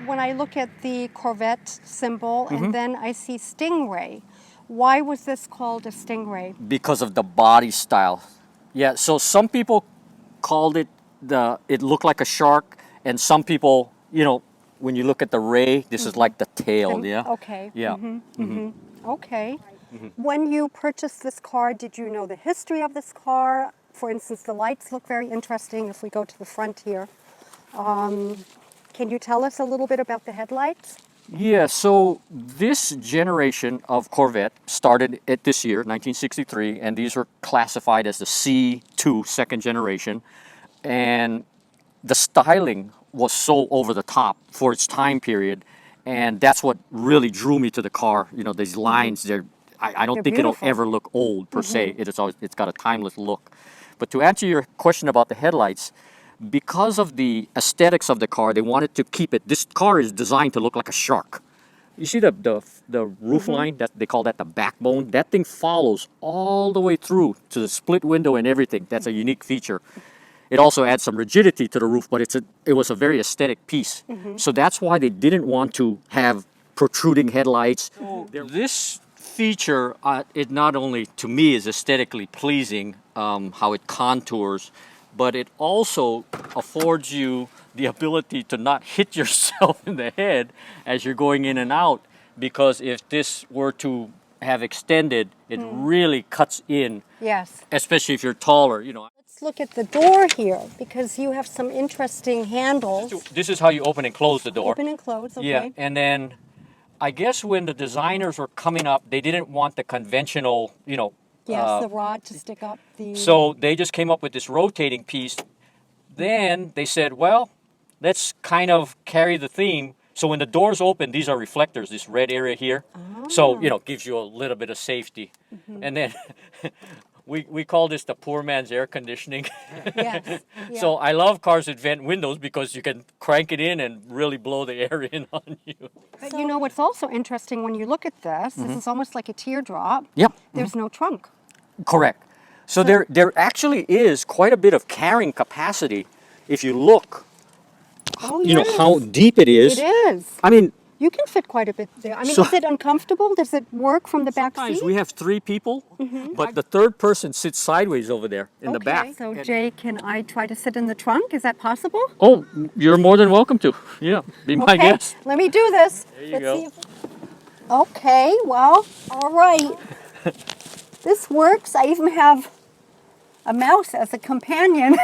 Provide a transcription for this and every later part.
When I look at the Corvette symbol and then I see Stingray, why was this called a Stingray? Because of the body style. Yeah, so some people called it it looked like a shark, and some people, when you look at the ray, this is like the tail, yeah? Okay. Yeah. Okay. When you purchased this car, did you know the history of this car? For instance, the lights look very interesting if we go to the front here. Can you tell us a little bit about the headlights? Yeah, so this generation of Corvette started at this year, 1963, and these are classified as the C2, second generation. And the styling was so over the top for its time period, and that's what really drew me to the car. These lines, I don't They're think beautiful. it'll ever look old per se. It's got a timeless look. But to answer your question about the headlights, because of the aesthetics of the car, they wanted to keep it. This car is designed to look like a shark. You see the roof line, that they call that the backbone? That thing follows all the way through to the split window and everything. That's a unique feature. It also adds some rigidity to the roof, but it was a very aesthetic piece. So that's why they didn't want to have protruding headlights. This feature, it not only to me is aesthetically pleasing, how it contours, but it also affords you the ability to not hit yourself in the head as you're going in and out, because if this were to have extended, it really cuts in. Yes. Especially if you're taller, Let's look at the door here because you have some interesting handles. This is how you open and close the door. Open and close, okay. Yeah, and then I guess when the designers were coming up, they didn't want the conventional, Yes, the rod to stick up the... So they just came up with this rotating piece. Then they said, well, let's kind of carry the theme. So when the doors open, these are reflectors, this red area here. So, gives you a little bit of safety. And then we call this the poor man's air conditioning. Yes. Yeah. So I love cars with vent windows because you can crank it in and really blow the air in on you. But what's also interesting when you look at this, this is almost like a teardrop. Yep. There's no trunk. Correct. So there actually is quite a bit of carrying capacity if you look. How deep it is. It is. I mean, you can fit quite a bit there. I mean, is it uncomfortable? Does it work from the back seat? Sometimes we have 3 people, but the third person sits sideways over there in the back. So Jay, can I try to sit in the trunk? Is that possible? Oh, you're more than welcome to. Yeah, be my guest. Let me do this. There you go. Okay, well, all right. This works. I even have a mouse as a companion.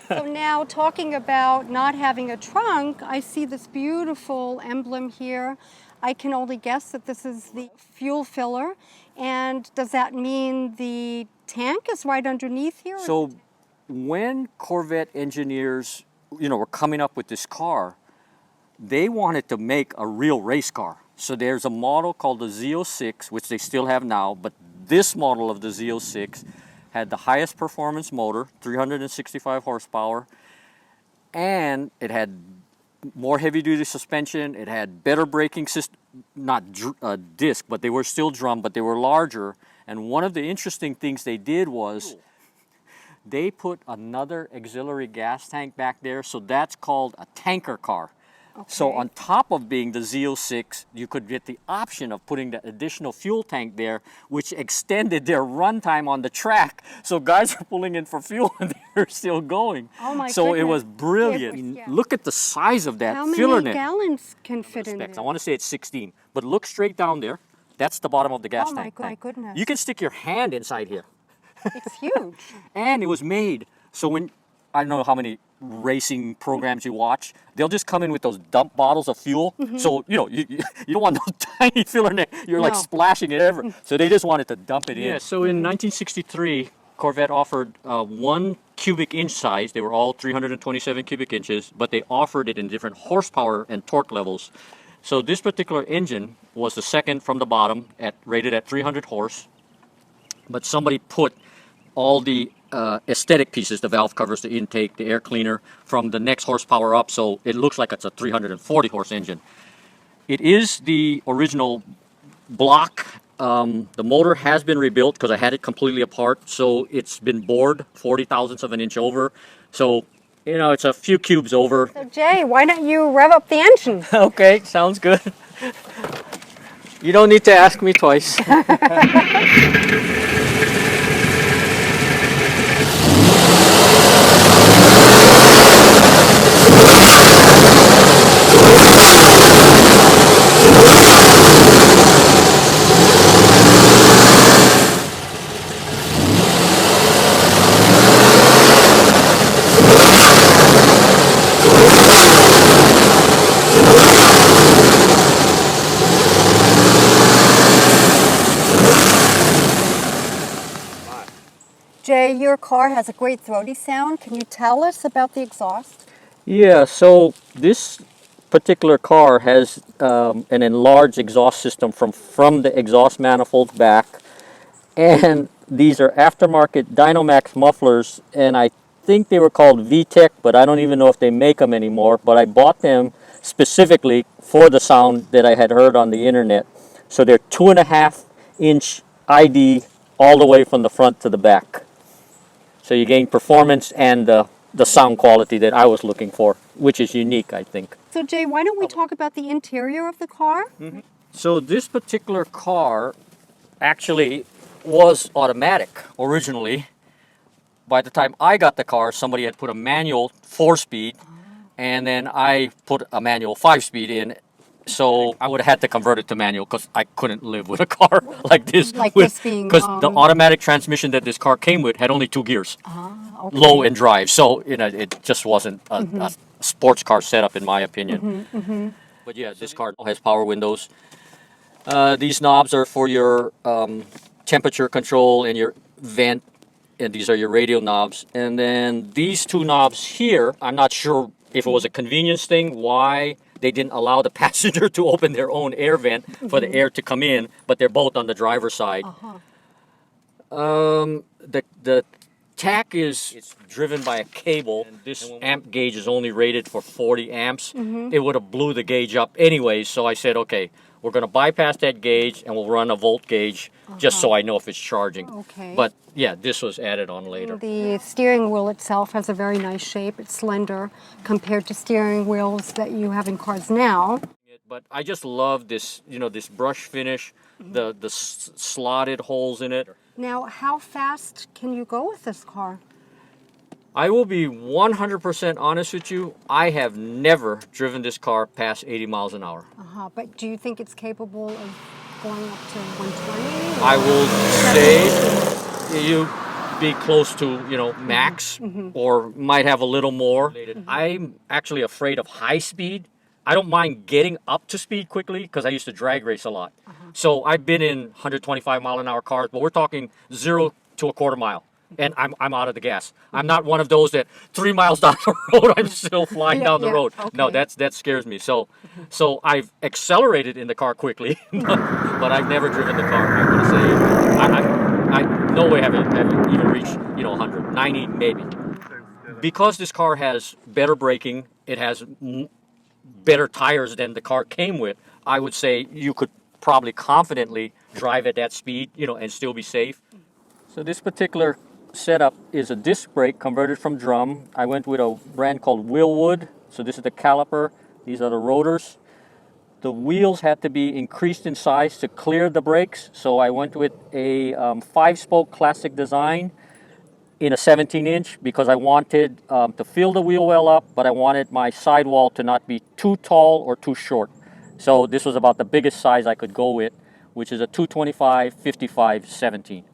So now, talking about not having a trunk, I see this beautiful emblem here. I can only guess that this is the fuel filler. And does that mean the tank is right underneath here? So when Corvette engineers, were coming up with this car, they wanted to make a real race car. So there's a model called the Z06, which they still have now, but this model of the Z06 had the highest performance motor, 365 horsepower, and it had more heavy-duty suspension. It had better braking system, not disc, but they were still drum, but they were larger. And one of the interesting things they did was they put another auxiliary gas tank back there, so that's called a tanker car. Okay. So on top of being the Z06, you could get the option of putting the additional fuel tank there, which extended their runtime on the track. So guys are pulling in for fuel and they're still going. Oh my So goodness. it was brilliant. Look at the size of that How filler many net. gallons can fit in Specs. there? I want to say it's 16, but look straight down there. That's the bottom of the gas tank. Oh my goodness. You can stick your hand inside here. It's huge. And it was made. So when, I don't know how many racing programs you watch, they'll just come in with those dump bottles of fuel. So, you don't want those tiny filler net. You're like splashing it everywhere. So they just wanted to dump it in. Yeah, so in 1963, Corvette offered 1 cubic inch size. They were all 327 cubic inches, but they offered it in different horsepower and torque levels. So this particular engine was the second from the bottom, rated at 300 horse. But somebody put all the aesthetic pieces, the valve covers, the intake, the air cleaner, from the next horsepower up, so it looks like it's a 340 horse engine. It is the original block. The motor has been rebuilt because I had it completely apart, so it's been bored 40 thousandths of an inch over. So You know, it's a few cubes over. So Jay, why don't you rev up the engine? Okay, sounds good. You don't need to ask me twice. Jay, your car has a great throaty sound. Can you tell us about the exhaust? Yeah, so this particular car has an enlarged exhaust system from the exhaust manifold back, and these are aftermarket Dynamax mufflers, and I think they were called VTEC, but I don't even know if they make them anymore, but I bought them specifically for the sound that I had heard on the internet. So they're 2.5-inch ID all the way from the front to the back. So you gain performance and the sound quality that I was looking for, which is unique, I think. So Jay, why don't we talk about the interior of the car? So this particular car actually was automatic originally. By the time I got the car, somebody had put a manual 4-speed, and then I put a manual 5-speed in. So I would have had to convert it to manual because I couldn't live with a car like this. Like this being, Because the automatic transmission that this car came with had only 2 gears, Okay. low and drive. So you know it just wasn't a sports car setup in my opinion. But yeah, this car has power windows. These knobs are for your temperature control and your vent, and these are your radio knobs. And then these 2 knobs here, I'm not sure if it was a convenience thing, why they didn't allow the passenger to open their own air vent for the air to come in, but they're both on the driver's side. The tach is driven by a cable, and this amp gauge is only rated for 40 amps. It would have blew the gauge up anyway, so I said, okay, we're going to bypass that gauge and we'll run a volt gauge just so I know if it's charging. Okay. But yeah, this was added on later. The steering wheel itself has a very nice shape. It's slender compared to steering wheels that you have in cars now. But I just love this, you know, this brush finish, the slotted holes in it. Now, how fast can you go with this car? I will be 100% honest with you. I have never driven this car past 80 miles an hour. But do you think it's capable of going up to 120? I will say you be close to, you know, max or might have a little more. I'm actually afraid of high speed. I don't mind getting up to speed quickly because I used to drag race a lot. So I've been in 125 mile an hour cars, but we're talking 0 to a quarter mile. And I'm out of the gas. I'm not one of those that 3 miles down the road, I'm still flying down the road. Okay. No, that scares me. So I've accelerated in the car quickly, but I've never driven the car. I'm going to say, I no way have even reached, you know, 100, 90 maybe. Because this car has better braking, it has better tires than the car came with, I would say you could probably confidently drive at that speed, you know, and still be safe. So this particular setup is a disc brake converted from drum. I went with a brand called Willwood. So this is the caliper. These are the rotors. The wheels had to be increased in size to clear the brakes. So I went with a 5-spoke classic design in a 17-inch because I wanted to fill the wheel well up, but I wanted my sidewall to not be too tall or too short. So this was about the biggest size I could go with, which is a 225/55/17.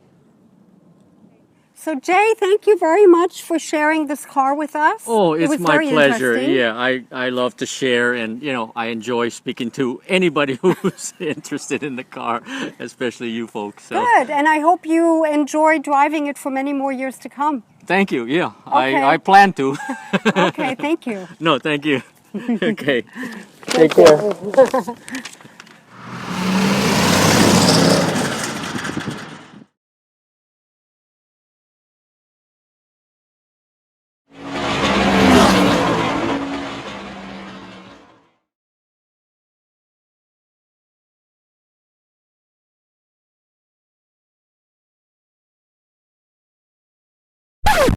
So Jay, thank you very much for sharing this car with us. Oh, It it's was my very pleasure. interesting. Yeah, I love to share, and you know, I enjoy speaking to anybody who's interested in the car, especially you folks. So Good, and I hope you enjoy driving it for many more years to come. thank you. Yeah, Okay. I plan to. Okay, thank you. No, thank you. Okay. Take care.